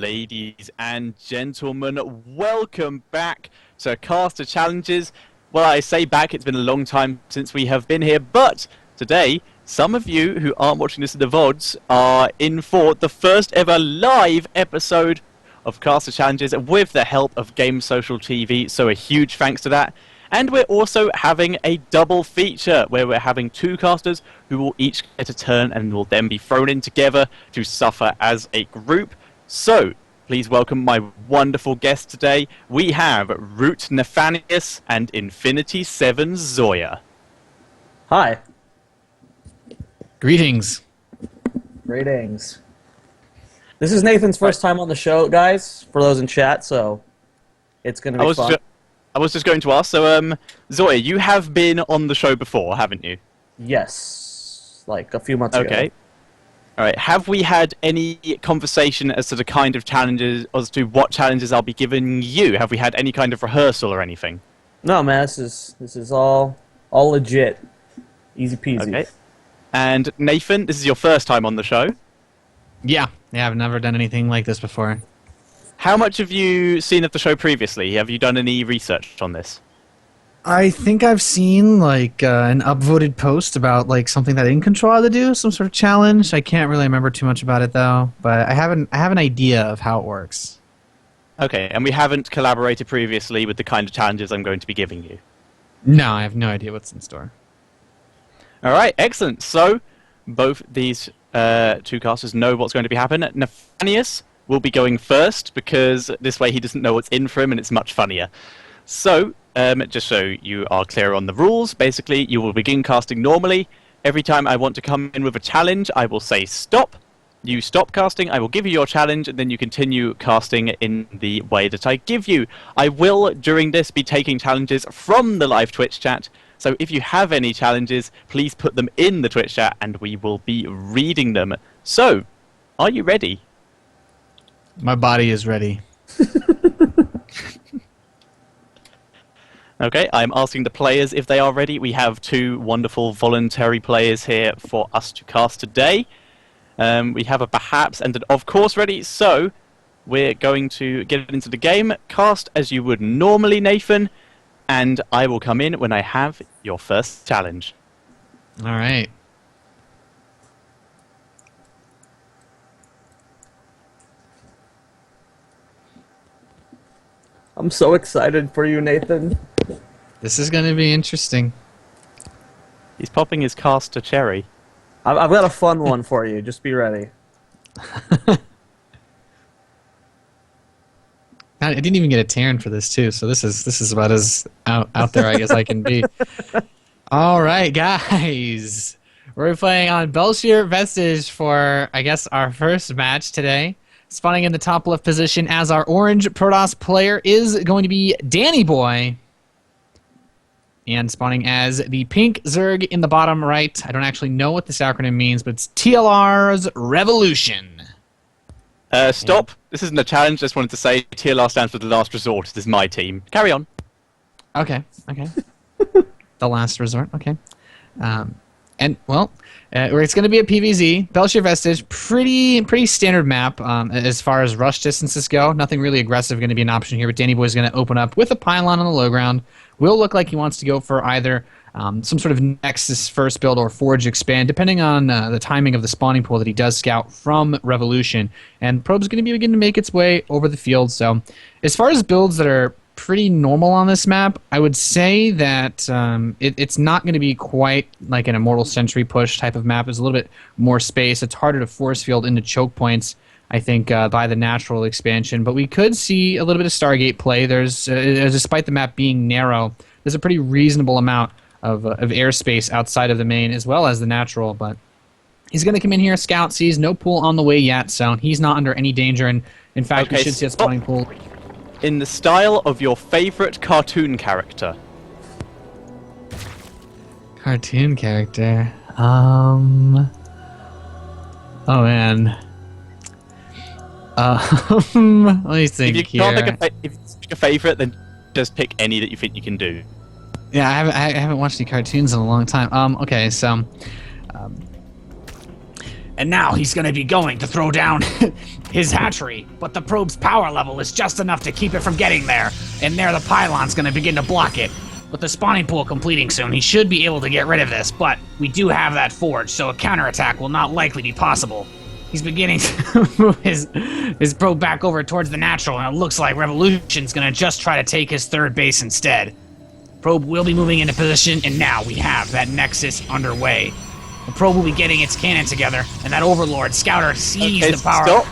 Ladies and gentlemen, welcome back to Caster Challenges. Well, I say back, it's been a long time since we have been here, but today, some of you who aren't watching this in the VODs are in for the first ever live episode of Caster Challenges with the help of Game Social TV, so a huge thanks to that. And we're also having a double feature where we're having two casters who will each get a turn and will then be thrown in together to suffer as a group. So, please welcome my wonderful guests today. We have Root Nathanias and Infinity 7 Zoya. Hi. Greetings. Greetings. This is Nathan's first time on the show, guys, for those in chat, so it's going to be fun. I was just going to ask, so Zoya, you have been on the show before, haven't you? Yes, like a few months ago. Okay. Alright, have we had any conversation as to the kind of challenges, as to what challenges I'll be giving you? Have we had any kind of rehearsal or anything? No, man, this is all legit. Easy peasy. Okay. And Nathan, this is your first time on the show? Yeah, I've never done anything like this before. How much have you seen of the show previously? Have you done any research on this? I think I've seen like an upvoted post about like something that In Control had to do, some sort of challenge. I can't really remember too much about it though, but I have an idea of how it works. Okay, and we haven't collaborated previously with the kind of challenges I'm going to be giving you? No, I have no idea what's in store. Alright, excellent. So, both these two casters know what's going to be happening. Nathanias will be going first, because this way he doesn't know what's in for him and it's much funnier. So, just so you are clear on the rules, basically you will begin casting normally. Every time I want to come in with a challenge, I will say stop. You stop casting, I will give you your challenge, and then you continue casting in the way that I give you. I will, during this, be taking challenges from the live Twitch chat, so if you have any challenges, please put them in the Twitch chat and we will be reading them. So, are you ready? My body is ready. Okay, I'm asking the players if they are ready. We have two wonderful voluntary players here for us to cast today. We have a perhaps and an of course ready, so we're going to get into the game. Cast as you would normally, Nathan, and I will come in when I have your first challenge. All right. I'm so excited for you, Nathan. This is going to be interesting. He's popping his caster cherry. I've got a fun one for you. Just be ready. I didn't even get a Terran for this too, so this is about as out there I guess I can be. All right, guys, we're playing on Belshir Vestige for I guess our first match today. Spawning in the top left position as our orange Protoss player is going to be Danny Boy. And spawning as the pink Zerg in the bottom right. I don't actually know what this acronym means, but it's TLR's Revolution. Stop. This isn't a challenge. Just wanted to say TLR stands for the last resort. This is my team. Carry on. Okay. The last resort, okay. And, well, it's going to be a PvZ. Belshir Vestige, pretty standard map as far as rush distances go. Nothing really aggressive going to be an option here, but Danny Boy is going to open up with a pylon on the low ground. Will look like he wants to go for either some sort of Nexus first build or Forge expand, depending on the timing of the spawning pool that he does scout from Revolution. And Probe's going to be beginning to make its way over the field. So as far as builds that are pretty normal on this map, I would say that it's not going to be quite like an Immortal Century push type of map. There's a little bit more space. It's harder to force field into choke points, I think, by the natural expansion. But we could see a little bit of Stargate play. There's, despite the map being narrow, there's a pretty reasonable amount of airspace outside of the main as well as the natural. But he's going to come in here, scout, sees no pool on the way yet, so he's not under any danger. And in fact, we should see a spawning pool. In the style of your favorite cartoon character. Cartoon character. Oh man. Let me think if you here. can't pick if you pick a favorite, then just pick any that you think you can do. Yeah, I haven't watched any cartoons in a long time. Okay, so And now he's going to be going to throw down his hatchery, but the probe's power level is just enough to keep it from getting there. And there the pylon's going to begin to block it. With the spawning pool completing soon, he should be able to get rid of this, but we do have that forge, so a counterattack will not likely be possible. He's beginning to move his probe back over towards the natural, and it looks like Revolution's going to just try to take his third base instead. Probe will be moving into position, and now we have that Nexus underway. The probe will be getting its cannon together, and that Overlord Scouter sees the power.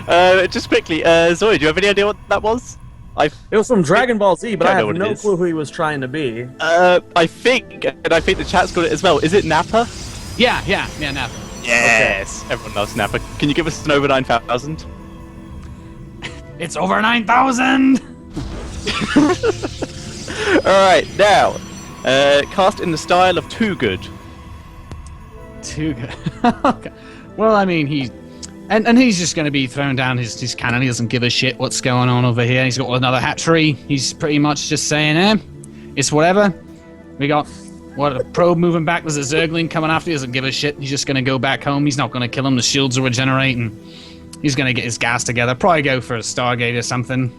Stop. Just quickly, Zoe, do you have any idea what that was? It was from Dragon Ball Z, but I have no is. clue who he was trying to be. I think the chat's got it as well. Is it Nappa? Yeah, Nappa. Yes, okay. Everyone loves Nappa. Can you give us an over 9,000? It's over 9,000! Alright, now, cast in the style of Too Good. Too good. Okay. Well, I mean, he's just going to be throwing down his cannon. He doesn't give a shit what's going on over here. He's got another hatchery. He's pretty much just saying, it's whatever. We got, a probe moving back. There's a Zergling coming after. He doesn't give a shit. He's just going to go back home. He's not going to kill him. The shields will regenerate, and he's going to get his gas together. Probably go for a Stargate or something.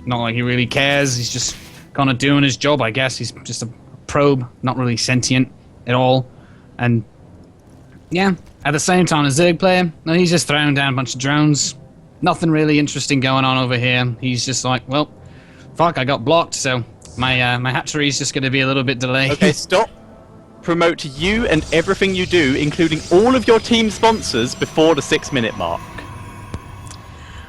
Not like he really cares. He's just kind of doing his job, I guess. He's just a probe, not really sentient at all. And yeah, at the same time, a Zerg player, no, he's just throwing down a bunch of drones. Nothing really interesting going on over here. He's just like, well, fuck, I got blocked, so my hatchery's just going to be a little bit delayed. Okay, stop. Promote you and everything you do, including all of your team sponsors, before the 6-minute mark.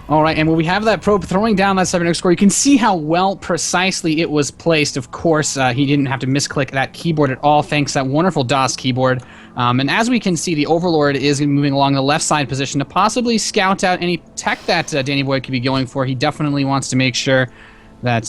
All right, and when we have that probe throwing down that 7 score, you can see how well precisely it was placed. Of course, he didn't have to misclick that keyboard at all, thanks to that wonderful DOS keyboard. And as we can see, the Overlord is moving along the left side position to possibly scout out any tech that Danny Boy could be going for. He definitely wants to make sure that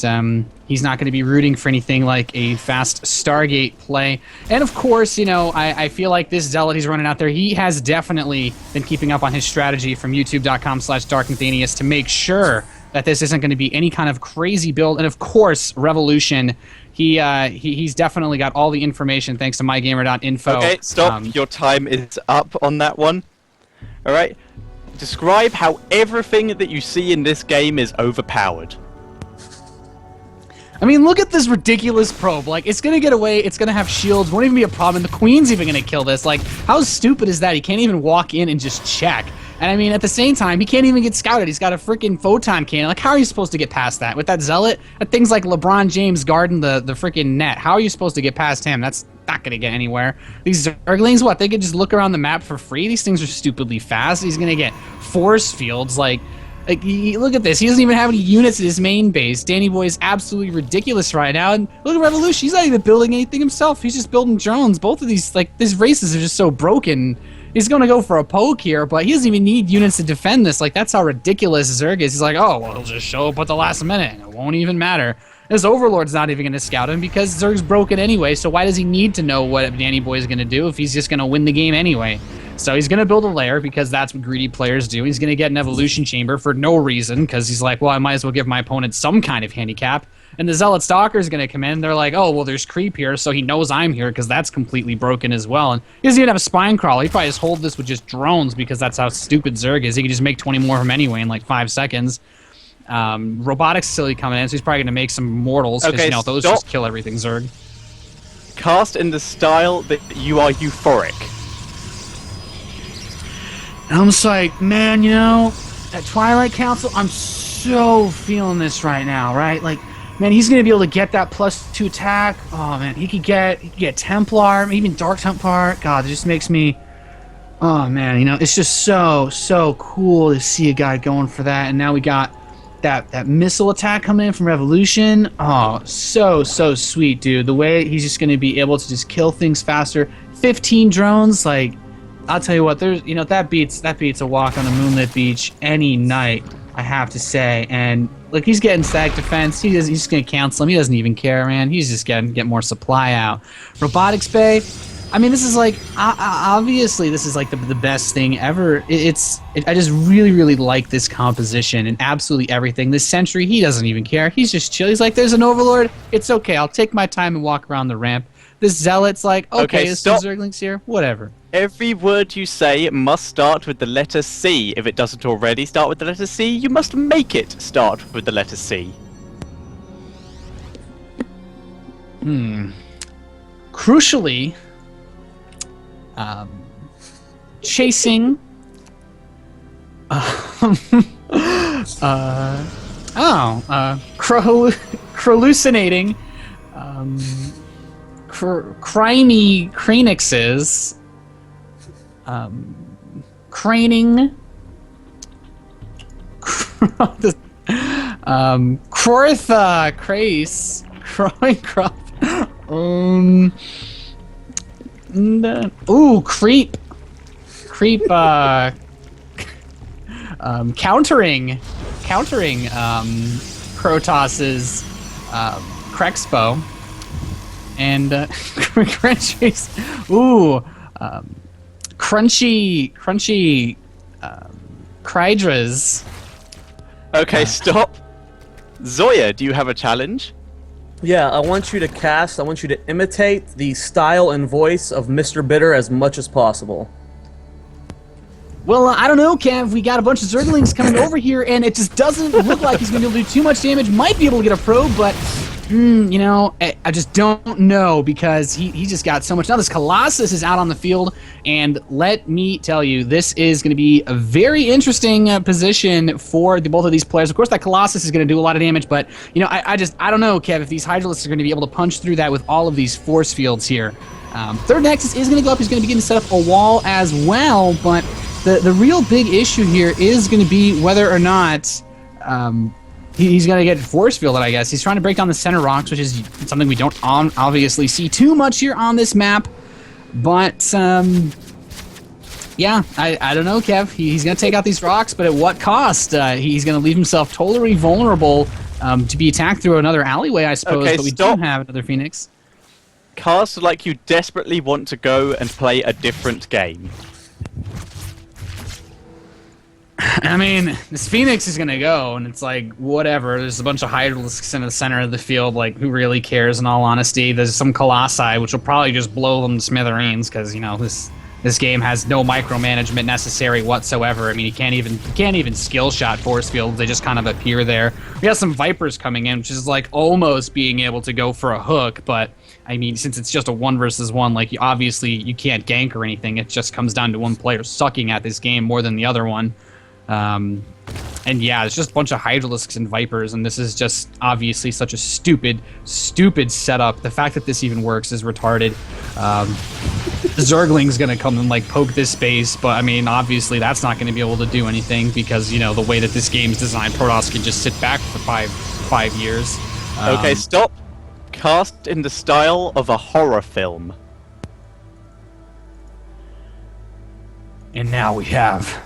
he's not going to be rooting for anything like a fast Stargate play. And of course, you know, I feel like this Zealot he's running out there, he has definitely been keeping up on his strategy from youtube.com/DarkNathanias to make sure that this isn't going to be any kind of crazy build. And of course, Revolution, he's definitely got all the information thanks to mygamer.info. Okay, stop. Your time is up on that one. All right. Describe how everything that you see in this game is overpowered. I mean, look at this ridiculous probe. Like, it's going to get away. It's going to have shields. Won't even be a problem. And the Queen's even going to kill this. Like, how stupid is that? He can't even walk in and just check. And I mean, at the same time, he can't even get scouted. He's got a freaking photon cannon. Like, how are you supposed to get past that? With that Zealot, things like LeBron James guarding the freaking net. How are you supposed to get past him? That's not going to get anywhere. These Zerglings, what? They could just look around the map for free? These things are stupidly fast. He's going to get force fields. Like, look at this. He doesn't even have any units at his main base. Danny Boy is absolutely ridiculous right now. And look at Revolution. He's not even building anything himself. He's just building drones. Both of these, like, these races are just so broken. He's going to go for a poke here, but he doesn't even need units to defend this. Like, that's how ridiculous Zerg is. He's like, oh, well, he'll just show up at the last minute, and it won't even matter. His Overlord's not even going to scout him because Zerg's broken anyway, so why does he need to know what Danny Boy is going to do if he's just going to win the game anyway? So he's going to build a lair because that's what greedy players do. He's going to get an evolution chamber for no reason because he's like, well, I might as well give my opponent some kind of handicap. And the Zealot Stalker is going to come in. They're like, oh, well, there's creep here, so he knows I'm here because that's completely broken as well. And he doesn't even have a spine crawler. He probably just hold this with just drones because that's how stupid Zerg is. He can just make 20 more of them anyway in like 5 seconds. Robotics facility coming in, so he's probably going to make some mortals because, you know, those just kill everything Zerg. Cast in the style that you are euphoric. And I'm just like, man, you know, at Twilight Council, I'm so feeling this right now, right? Like, man, he's gonna be able to get that +2 attack. Oh man, he could get Templar, even Dark Templar. God, it just makes me. Oh man, you know, it's just so cool to see a guy going for that. And now we got that missile attack coming in from Revolution. Oh, so sweet, dude. The way he's just gonna be able to just kill things faster. 15 drones, like. I'll tell you what, there's, you know, that beats a walk on a moonlit beach any night, I have to say. And look, he's getting static defense. He's just gonna cancel him. He doesn't even care, man. He's just gonna get more supply out. Robotics Bay. I mean, this is like obviously this is like the best thing ever. I just really like this composition and absolutely everything. This Sentry, he doesn't even care. He's just chill. He's like, there's an Overlord. It's okay. I'll take my time and walk around the ramp. This zealot's like, okay, there's some stop. zerglings here, whatever. Every word you say must start with the letter C. If it doesn't already start with the letter C, you must make it start with the letter C. Crucially, chasing. Hallucinating. Crimey Cranixes. Craning. Crortha Crace. Croycroft. Creep. Countering Krotos's Crexpo and Crunchies. Crunchy Krydras. Okay, stop. Zoya, do you have a challenge? Yeah, I want you to imitate the style and voice of Mr. Bitter as much as possible. Well, I don't know, Kev. We got a bunch of Zerglings coming over here, and it just doesn't look like he's going to be able to do too much damage. Might be able to get a probe, but, you know, I just don't know because he just got so much. Now this Colossus is out on the field, and let me tell you, this is going to be a very interesting position for both of these players. Of course, that Colossus is going to do a lot of damage, but, you know, I don't know, Kev, if these Hydralisks are going to be able to punch through that with all of these force fields here. Third Nexus is going to go up. He's going to begin to set up a wall as well, but the real big issue here is going to be whether or not he's going to get force fielded, I guess. He's trying to break down the center rocks, which is something we don't obviously see too much here on this map. But, yeah, I don't know, Kev. He's going to take out these rocks, but at what cost? He's going to leave himself totally vulnerable to be attacked through another alleyway, I suppose, Okay, but we stop. don't have another Phoenix. Cast like you desperately want to go and play a different game. I mean, this Phoenix is gonna go, and it's like, whatever. There's a bunch of Hydralisks in the center of the field, like, who really cares, in all honesty? There's some Colossi, which will probably just blow them to smithereens, because, you know, this game has no micromanagement necessary whatsoever. I mean, you can't even skill shot force fields. They just kind of appear there. We got some Vipers coming in, which is, like, almost being able to go for a hook, but, I mean, since it's just a 1 versus 1, like, obviously you can't gank or anything. It just comes down to one player sucking at this game more than the other one. And yeah, it's just a bunch of Hydralisks and Vipers, and this is just obviously such a stupid setup. The fact that this even works is retarded. Zergling's gonna come and like poke this space, but I mean, obviously that's not gonna be able to do anything because, you know, the way that this game's designed, Protoss can just sit back for five years. Okay, stop. Cast in the style of a horror film. And now we have...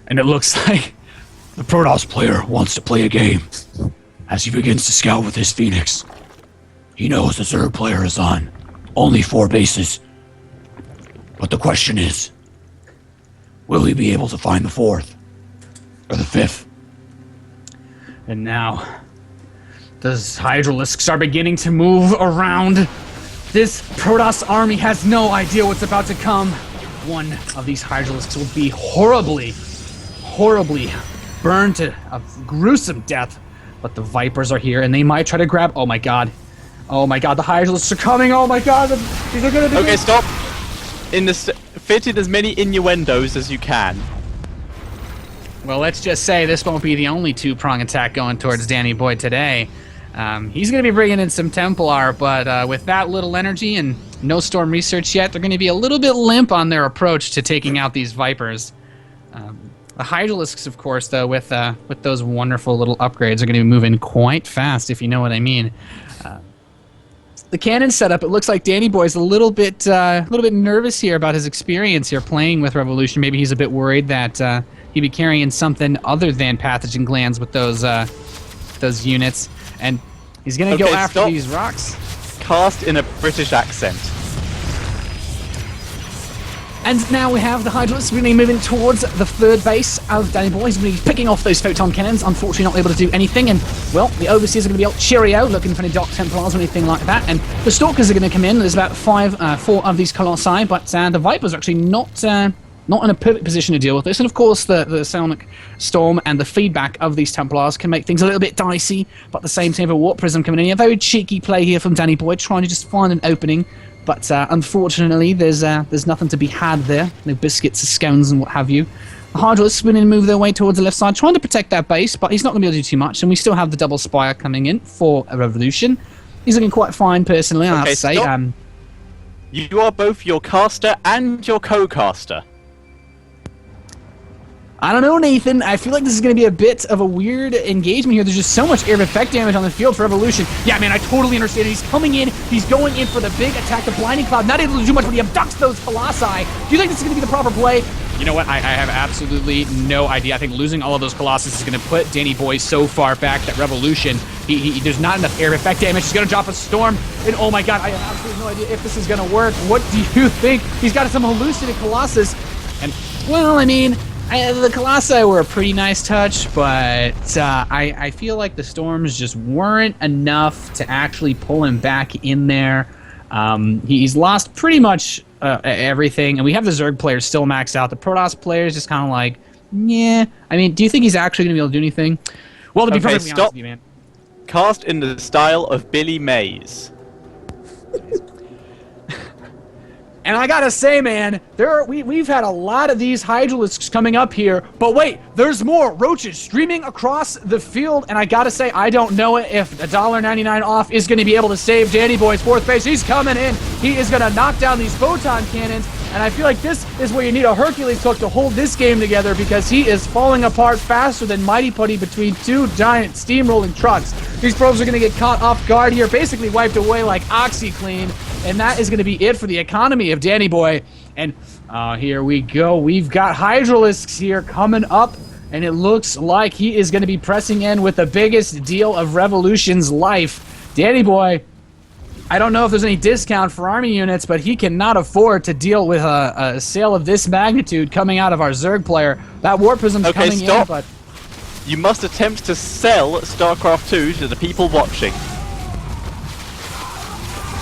And it looks like the Protoss player wants to play a game. As he begins to scout with his Phoenix, he knows the Zerg player is on only 4 bases. But the question is, will he be able to find the 4th? Or the 5th? And now, the Hydralisks are beginning to move around. This Protoss army has no idea what's about to come. One of these Hydralisks will be horribly burned to a gruesome death. But the Vipers are here, and they might try to grab... Oh my god, the Hydralisks are coming! Oh my god, these are gonna be... Okay, stop! Fit in as many innuendos as you can. Well, let's just say this won't be the only 2-prong attack going towards Danny Boy today. He's going to be bringing in some Templar, but with that little energy and no Storm research yet, they're going to be a little bit limp on their approach to taking out these Vipers. The Hydralisks, of course, though, with those wonderful little upgrades, are going to be moving quite fast, if you know what I mean. The cannon setup, it looks like Danny Boy's a little bit nervous here about his experience here playing with Revolution. Maybe he's a bit worried that he'd be carrying something other than pathogen glands with those units, and he's going to go after these rocks. Cast in a British accent. And now we have the Hydralisks really moving towards the third base of Danny Boy. He's really picking off those photon cannons. Unfortunately, not able to do anything. And, well, the Overseers are going to be out cheerio, looking for any Dark Templars or anything like that. And the Stalkers are going to come in. There's about 4 of these Colossi, but the Vipers are actually not in a perfect position to deal with this. And, of course, the Sonic Storm and the feedback of these Templars can make things a little bit dicey. But at the same time, a Warp Prism coming in. A very cheeky play here from Danny Boy, trying to just find an opening. But unfortunately, there's nothing to be had there. No biscuits, scones, and what have you. The Hydralisks spinning and move their way towards the left side, trying to protect that base, but he's not going to be able to do too much. And we still have the double Spire coming in for a Revolution. He's looking quite fine, personally, I have to say. Stop. You are both your caster and your co-caster. I don't know, Nathan. I feel like this is going to be a bit of a weird engagement here. There's just so much air effect damage on the field for Revolution. Yeah, man, I totally understand it. He's coming in. He's going in for the big attack. The Blinding Cloud, not able to do much, but he abducts those Colossi. Do you think this is going to be the proper play? You know what? I have absolutely no idea. I think losing all of those Colossus is going to put Danny Boy so far back that Revolution, there's not enough air effect damage. He's going to drop a Storm. And oh my god, I have absolutely no idea if this is going to work. What do you think? He's got some hallucinated Colossus. And, well, I mean... the Colossi were a pretty nice touch, but I feel like the Storms just weren't enough to actually pull him back in there. He's lost pretty much everything, and we have the Zerg players still maxed out. The Protoss players just kind of like, yeah. I mean, do you think he's actually going to be able to do anything? Well, to be perfectly honest with you, man. Cast in the style of Billy Mays. And I gotta say, man, we've had a lot of these Hydralisks coming up here, but wait, there's more roaches streaming across the field, and I gotta say, I don't know if $1.99 off is gonna be able to save Danny Boy's fourth base. He's coming in. He is gonna knock down these photon cannons, and I feel like this is where you need a Hercules hook to hold this game together because he is falling apart faster than Mighty Putty between two giant steamrolling trucks. These probes are gonna get caught off guard here, basically wiped away like OxyClean. And that is going to be it for the economy of Danny Boy. And here we go. We've got Hydralisks here coming up. And it looks like he is going to be pressing in with the biggest deal of Revolution's life. Danny Boy, I don't know if there's any discount for army units, but he cannot afford to deal with a sale of this magnitude coming out of our Zerg player. That Warp Prism's coming in, but... You must attempt to sell StarCraft 2 to the people watching.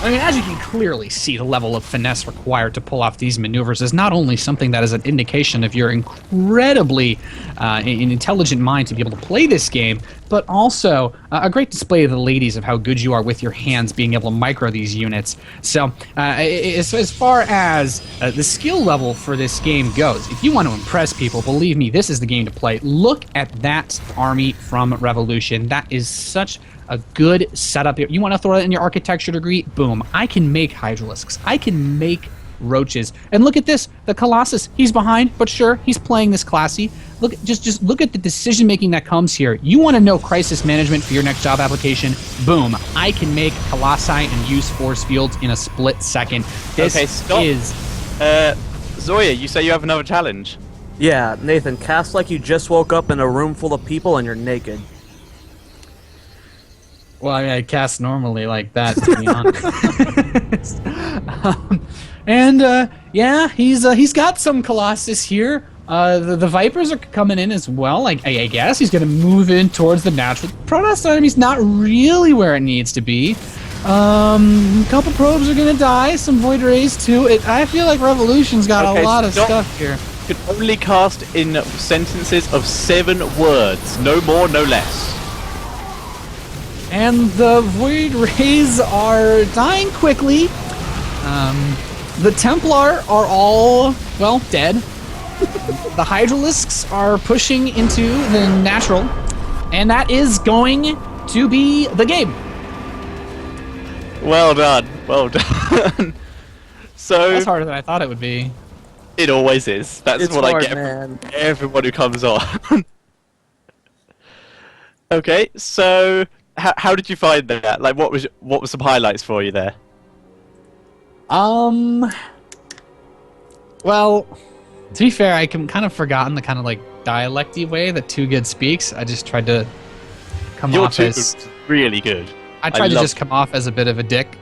I mean, as you can clearly see, the level of finesse required to pull off these maneuvers is not only something that is an indication of your incredibly intelligent mind to be able to play this game, but also a great display of the ladies of how good you are with your hands being able to micro these units. So, as far as the skill level for this game goes, if you want to impress people, believe me, this is the game to play. Look at that army from Revolution. That is such a good setup here. You want to throw that in your architecture degree? Boom. I can make Hydralisks. I can make roaches. And look at this. The Colossus. He's behind, but sure, he's playing this classy. Look, just look at the decision making that comes here. You want to know crisis management for your next job application? Boom. I can make Colossi and use force fields in a split second. This is... Zoya, you say you have another challenge? Yeah, Nathan, cast like you just woke up in a room full of people and you're naked. Well, I mean, I cast normally like that, to be honest. Yeah, he's got some Colossus here. The Vipers are coming in as well. I guess he's going to move in towards the natural. Protoss enemy's not really where it needs to be. A couple probes are going to die. Some Void Rays too. I feel like Revolution's got a lot of stuff here. You can only cast in sentences of 7 words. No more, no less. And the Void Rays are dying quickly. The Templar are all, well, dead. The Hydralisks are pushing into the natural. And that is going to be the game. Well done. Well done. So that's harder than I thought it would be. It always is. That's it's what hard, I get man. from everyone who comes on. Okay, so how did you find that? Like, what were some highlights for you there? Well, to be fair, I can kind of forgotten the kind of like dialecty way that Too Good speaks. I just tried to come off as really good. I tried to just come off as a bit of a dick.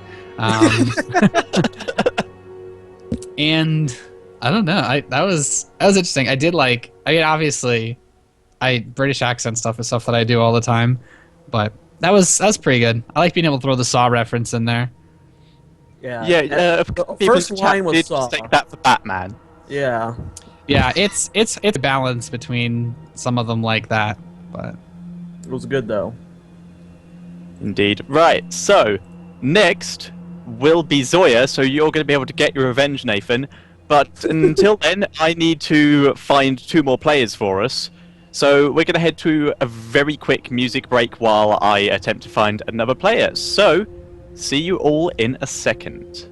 And I don't know. That was interesting. I did like. I mean, obviously, British accent stuff is stuff that I do all the time, but that was pretty good. I like being able to throw the Saw reference in there. Yeah. Yeah, And people the first in the chat line was did Saw. mistake that for Batman. Yeah. Yeah, it's a balance between some of them like that, but It was good though. Indeed. Right, so next will be Zoya, so you're going to be able to get your revenge, Nathan. But until then, I need to find 2 more players for us. So we're going to head to a very quick music break while I attempt to find another player. So, see you all in a second.